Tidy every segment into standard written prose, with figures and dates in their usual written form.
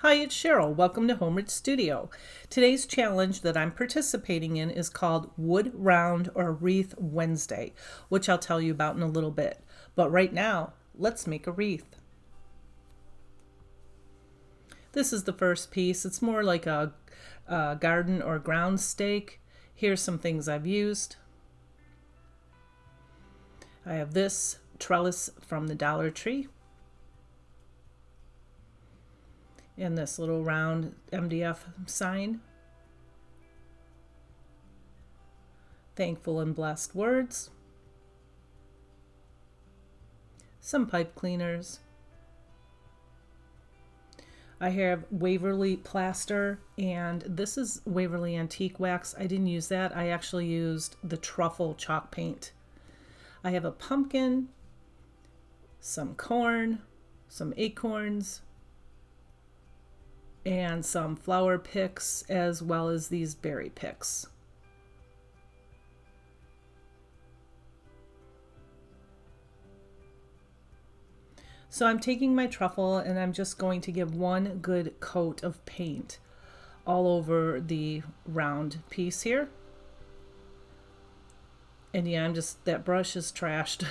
Hi, it's Cheryl. Welcome to Homeward Studio. Today's challenge that I'm participating in is called Wood Round or Wreath Wednesday, which I'll tell you about in a little bit. But right now, let's make a wreath. This is the first piece. It's more like a garden or ground stake. Here's some things I've used. I have this trellis from the Dollar Tree, and this little round MDF sign. Thankful and blessed words. Some pipe cleaners. I have Waverly plaster, and this is Waverly antique wax. I didn't use that. I actually used the truffle chalk paint. I have a pumpkin, some corn, some acorns, and some flower picks, as well as these berry picks. So I'm taking my truffle and I'm just going to give one good coat of paint all over the round piece here. And yeah, that brush is trashed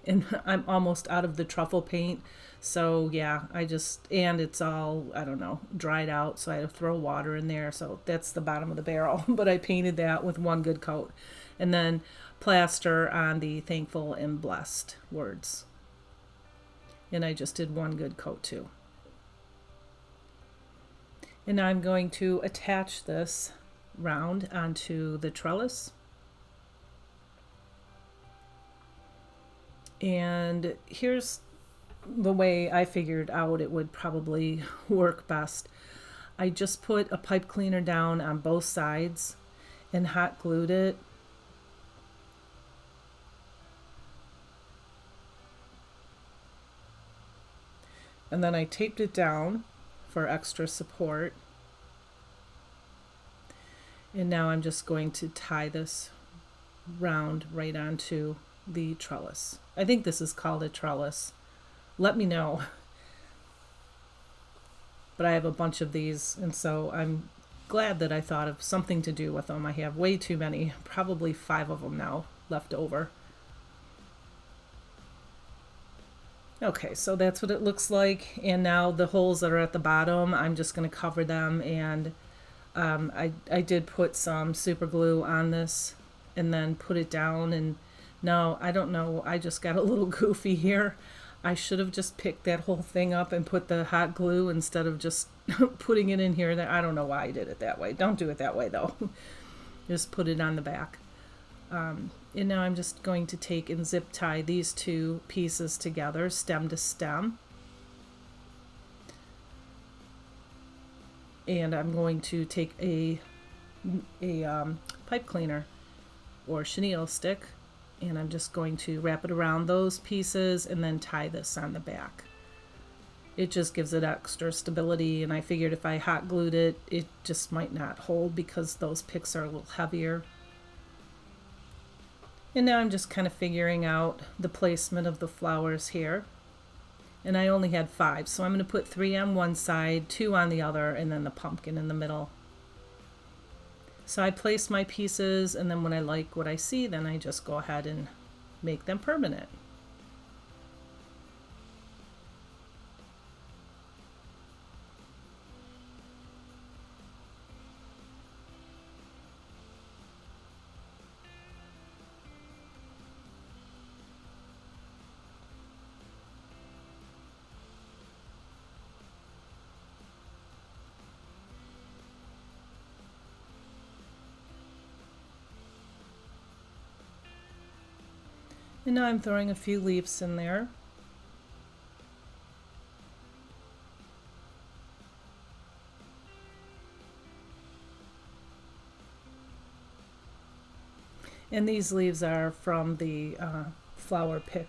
and I'm almost out of the truffle paint. So yeah, and it's all, I don't know, dried out. So I had to throw water in there. So that's the bottom of the barrel. But I painted that with one good coat. And then plaster on the thankful and blessed words. And I just did one good coat too. And now I'm going to attach this round onto the trellis. And here's the way I figured out it would probably work best. I just put a pipe cleaner down on both sides and hot glued it. And then I taped it down for extra support. And now I'm just going to tie this round right onto the trellis. I think this is called a trellis. Let me know. But I have a bunch of these, and so I'm glad that I thought of something to do with them. I have way too many, probably 5 of them now left over. Okay, so that's what it looks like. And now the holes that are at the bottom, I'm just going to cover them. And I did put some super glue on this and then put it down. And no, I don't know. I just got a little goofy here. I should have just picked that whole thing up and put the hot glue instead of just putting it in here. I don't know why I did it that way. Don't do it that way though. Just put it on the back. And now I'm just going to take and zip tie these two pieces together, stem to stem. And I'm going to take a pipe cleaner or chenille stick, and I'm just going to wrap it around those pieces and then tie this on the back. It just gives it extra stability, and I figured if I hot glued it, it just might not hold because those picks are a little heavier. And now I'm just kind of figuring out the placement of the flowers here. And I only had 5, so I'm going to put 3 on one side, 2 on the other, and then the pumpkin in the middle. So I place my pieces, and then when I like what I see, then I just go ahead and make them permanent. And now I'm throwing a few leaves in there. And these leaves are from the flower pick.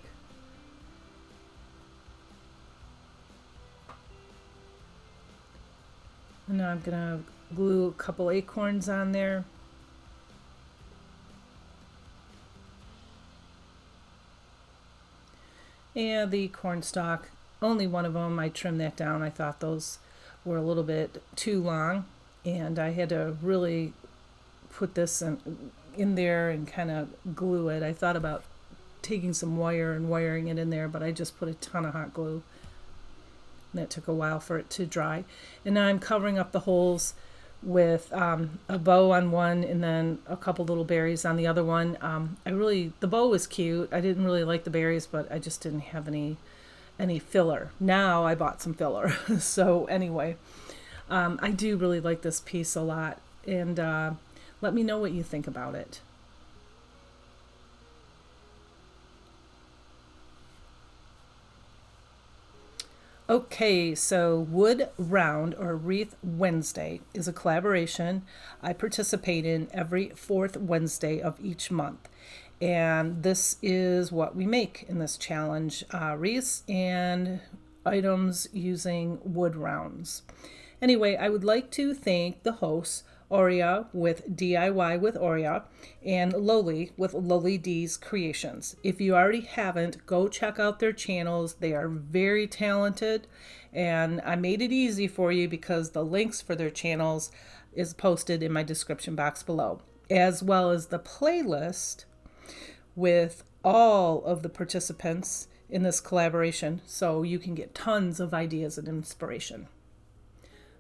And now I'm going to glue a couple acorns on there. And the cornstalk, only one of them. I trimmed that down. I thought those were a little bit too long, and I had to really put this in there and kind of glue it. I thought about taking some wire and wiring it in there, but I just put a ton of hot glue. And that took a while for it to dry. And now I'm covering up the holes with a bow on one and then a couple little berries on the other one. The bow was cute. I didn't really like the berries, but I just didn't have any filler. Now I bought some filler. So anyway, I do really like this piece a lot. And let me know what you think about it. Okay, so Wood Round or Wreath Wednesday is a collaboration I participate in every fourth Wednesday of each month. And this is what we make in this challenge, wreaths and items using wood rounds. Anyway, I would like to thank the hosts, Aurea with DIY with Aurea and Loli with Loli D's Creations. If you already haven't, go check out their channels. They are very talented, and I made it easy for you because the links for their channels is posted in my description box below, as well as the playlist with all of the participants in this collaboration, so you can get tons of ideas and inspiration.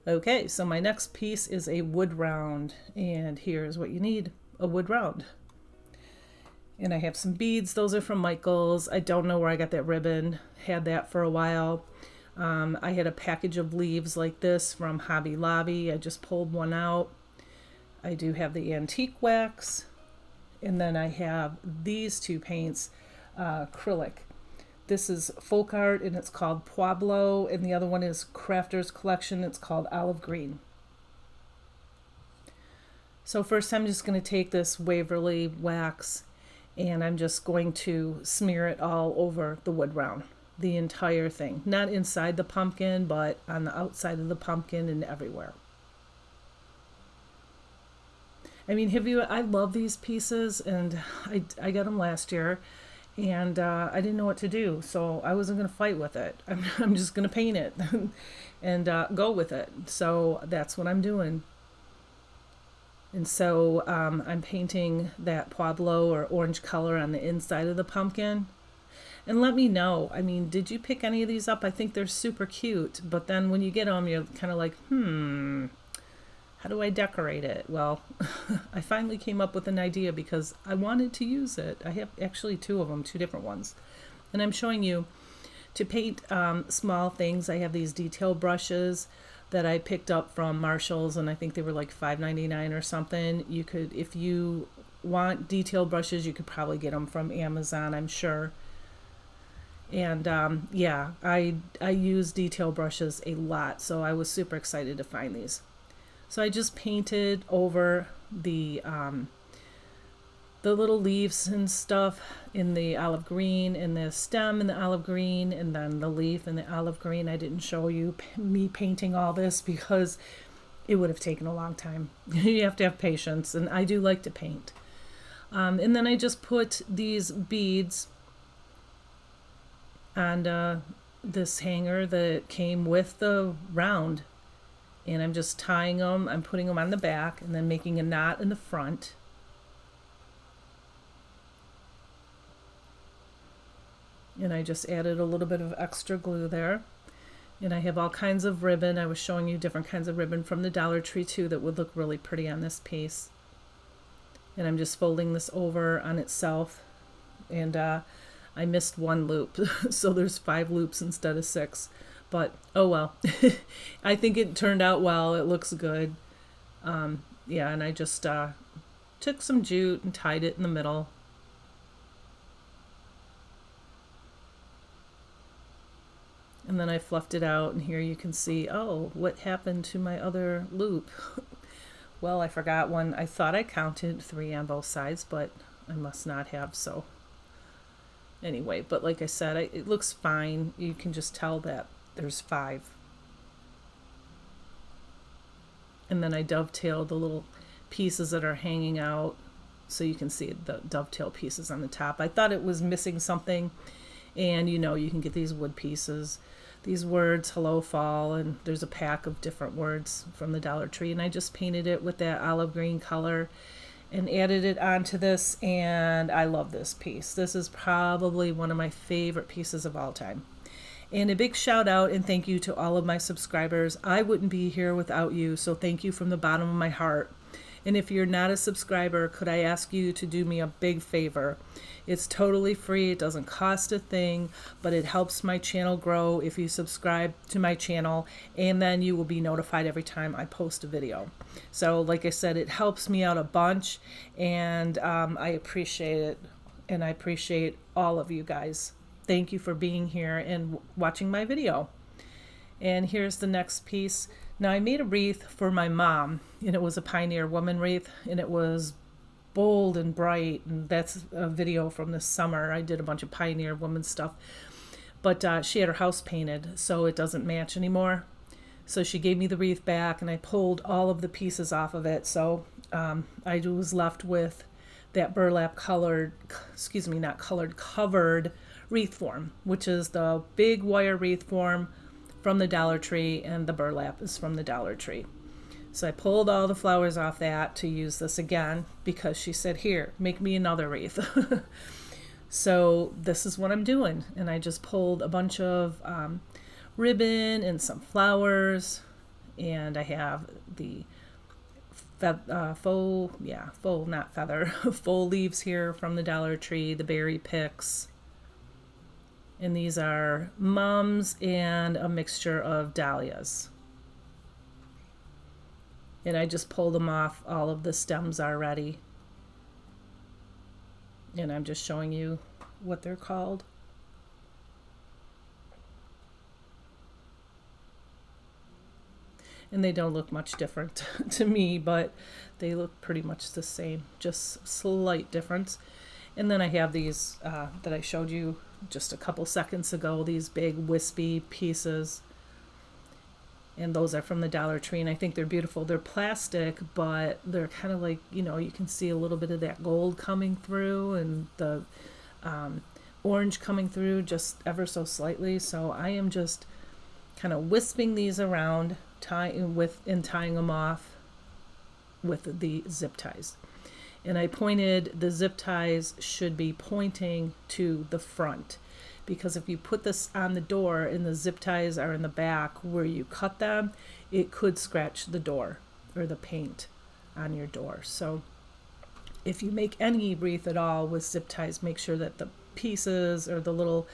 Okay, so my next piece is a wood round, and here's what you need: a wood round. And I have some beads. Those are from Michael's. I don't know where I got that ribbon. Had that for a while. I had a package of leaves like this from Hobby Lobby. I just pulled one out. I do have the antique wax, and then I have these two paints, acrylic. This is folk art and it's called Pueblo, and the other one is Crafter's Collection. It's called Olive Green. So first I'm just going to take this Waverly wax and I'm just going to smear it all over the wood round, the entire thing. Not inside the pumpkin, but on the outside of the pumpkin and everywhere. I mean, I love these pieces, and I got them last year. And I didn't know what to do, so I wasn't going to fight with it. I'm just going to paint it and go with it. So that's what I'm doing. And so I'm painting that Pueblo or orange color on the inside of the pumpkin. And let me know, I mean, did you pick any of these up? I think they're super cute, but then when you get them, you're kind of like, how do I decorate it? Well, I finally came up with an idea because I wanted to use it. I have actually two of them, two different ones. And I'm showing you to paint small things. I have these detail brushes that I picked up from Marshall's, and I think they were like $5.99 or something. You could, if you want detail brushes, you could probably get them from Amazon, I'm sure. And yeah, I use detail brushes a lot, so I was super excited to find these. So I just painted over the little leaves and stuff in the olive green, and the stem in the olive green, and then the leaf in the olive green. I didn't show you me painting all this because it would have taken a long time. You have to have patience, and I do like to paint. And then I just put these beads on this hanger that came with the round. And I'm just tying them, I'm putting them on the back and then making a knot in the front. And I just added a little bit of extra glue there. And I have all kinds of ribbon. I was showing you different kinds of ribbon from the Dollar Tree too that would look really pretty on this piece. And I'm just folding this over on itself. And I missed one loop, so there's 5 loops instead of 6. But oh well. I think it turned out well. It looks good. Yeah, and I just took some jute and tied it in the middle. And then I fluffed it out, and here you can see, oh, what happened to my other loop? Well, I forgot one. I thought I counted 3 on both sides, but I must not have, so anyway. But like I said, it looks fine. You can just tell that there's 5. And then I dovetailed the little pieces that are hanging out, so you can see the dovetail pieces on the top. I thought it was missing something, and you know, you can get these wood pieces these words, hello fall, and there's a pack of different words from the Dollar Tree, and I just painted it with that olive green color and added it onto this, and I love this piece. This is probably one of my favorite pieces of all time. And a big shout out and thank you to all of my subscribers. I wouldn't be here without you, so thank you from the bottom of my heart. And if you're not a subscriber, could I ask you to do me a big favor? It's totally free. It doesn't cost a thing, but it helps my channel grow if you subscribe to my channel, and then you will be notified every time I post a video. So like I said, it helps me out a bunch, and I appreciate it, and I appreciate all of you guys. Thank you for being here and watching my video. And here's the next piece. Now I made a wreath for my mom, and it was a Pioneer Woman wreath, and it was bold and bright, and that's a video from this summer. I did a bunch of Pioneer Woman stuff, but she had her house painted, so it doesn't match anymore. So she gave me the wreath back, and I pulled all of the pieces off of it. So I was left with that burlap colored, excuse me, not colored, covered wreath form, which is the big wire wreath form from the Dollar Tree, and the burlap is from the Dollar Tree. So I pulled all the flowers off that to use this again, because she said, here, make me another wreath. So this is what I'm doing. And I just pulled a bunch of ribbon and some flowers, and I have the faux leaves here from the Dollar Tree, the berry picks. And these are mums and a mixture of dahlias. And I just pulled them off all of the stems already. And I'm just showing you what they're called. And they don't look much different to me, but they look pretty much the same, just slight difference. And then I have these that I showed you just a couple seconds ago, these big wispy pieces. And those are from the Dollar Tree, and I think they're beautiful. They're plastic, but they're kind of like, you know, you can see a little bit of that gold coming through, and the orange coming through just ever so slightly. So I am just kind of wisping these around, tying them off with the zip ties. And I pointed, the zip ties should be pointing to the front, because if you put this on the door and the zip ties are in the back where you cut them, it could scratch the door or the paint on your door. So if you make any wreath at all with zip ties, make sure that the pieces or the little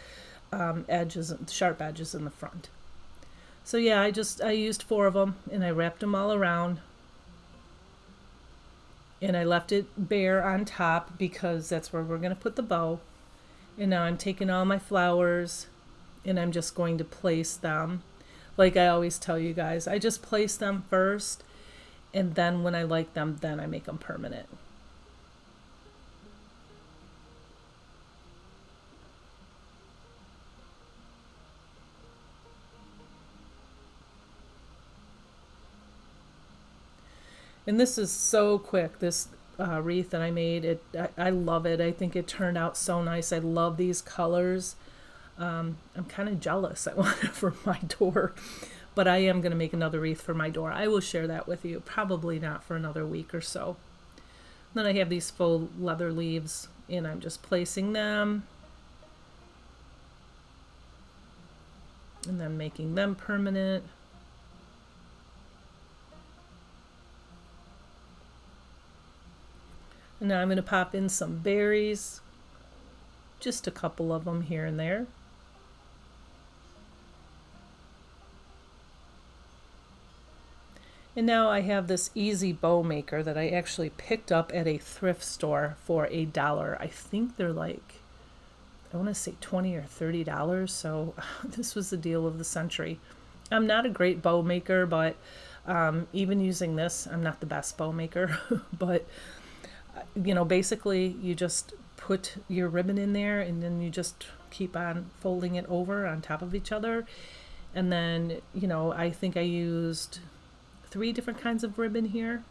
edges, sharp edges in the front. So yeah, I used 4 of them, and I wrapped them all around. And I left it bare on top because that's where we're going to put the bow. And now I'm taking all my flowers, and I'm just going to place them. Like I always tell you guys, I just place them first, and then when I like them, then I make them permanent. And this is so quick, this wreath that I made. I love it. I think it turned out so nice. I love these colors. I'm kind of jealous. I want it for my door, but I am going to make another wreath for my door. I will share that with you, probably not for another week or so. Then I have these faux leather leaves, and I'm just placing them and then making them permanent. And now I'm going to pop in some berries, just a couple of them here and there. And now I have this easy bow maker that I actually picked up at a thrift store for $1. I think they're like, I want to say $20 or $30. So this was the deal of the century. I'm not a great bow maker, but even using this, I'm not the best bow maker, but you know, basically you just put your ribbon in there, and then you just keep on folding it over on top of each other. And then, you know, I think I used 3 different kinds of ribbon here.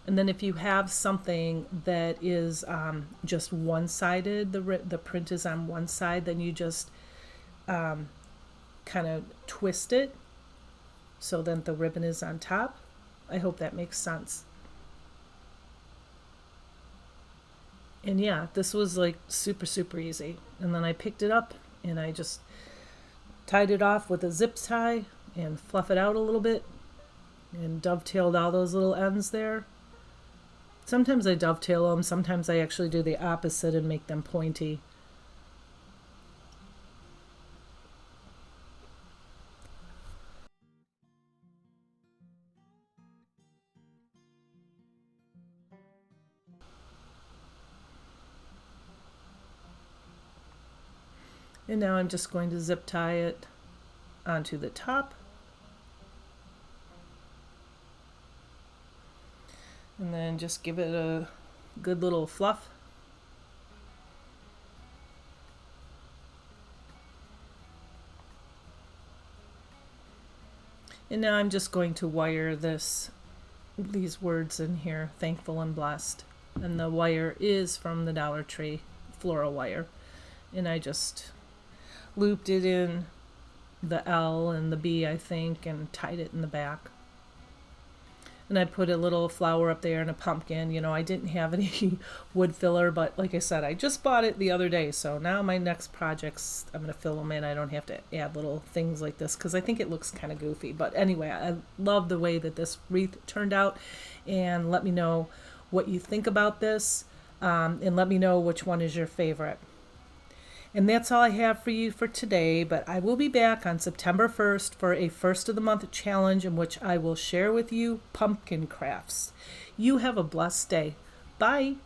And then if you have something that is just one-sided, the print is on one side, then you just kind of twist it so then the ribbon is on top. I hope that makes sense. And yeah, this was like super, super easy. And then I picked it up and I just tied it off with a zip tie and fluff it out a little bit and dovetailed all those little ends there. Sometimes I dovetail them, sometimes I actually do the opposite and make them pointy. And now I'm just going to zip tie it onto the top. And then just give it a good little fluff. And now I'm just going to wire these words in here, thankful and blessed. And the wire is from the Dollar Tree floral wire. And I just looped it in the L and the B, I think, and tied it in the back. And I put a little flower up there and a pumpkin. You know, I didn't have any wood filler, but like I said, I just bought it the other day. So now my next projects, I'm going to fill them in. I don't have to add little things like this because I think it looks kind of goofy. But anyway, I love the way that this wreath turned out. And let me know what you think about this. And let me know which one is your favorite. And that's all I have for you for today, but I will be back on September 1st for a first of the month challenge in which I will share with you pumpkin crafts. You have a blessed day. Bye.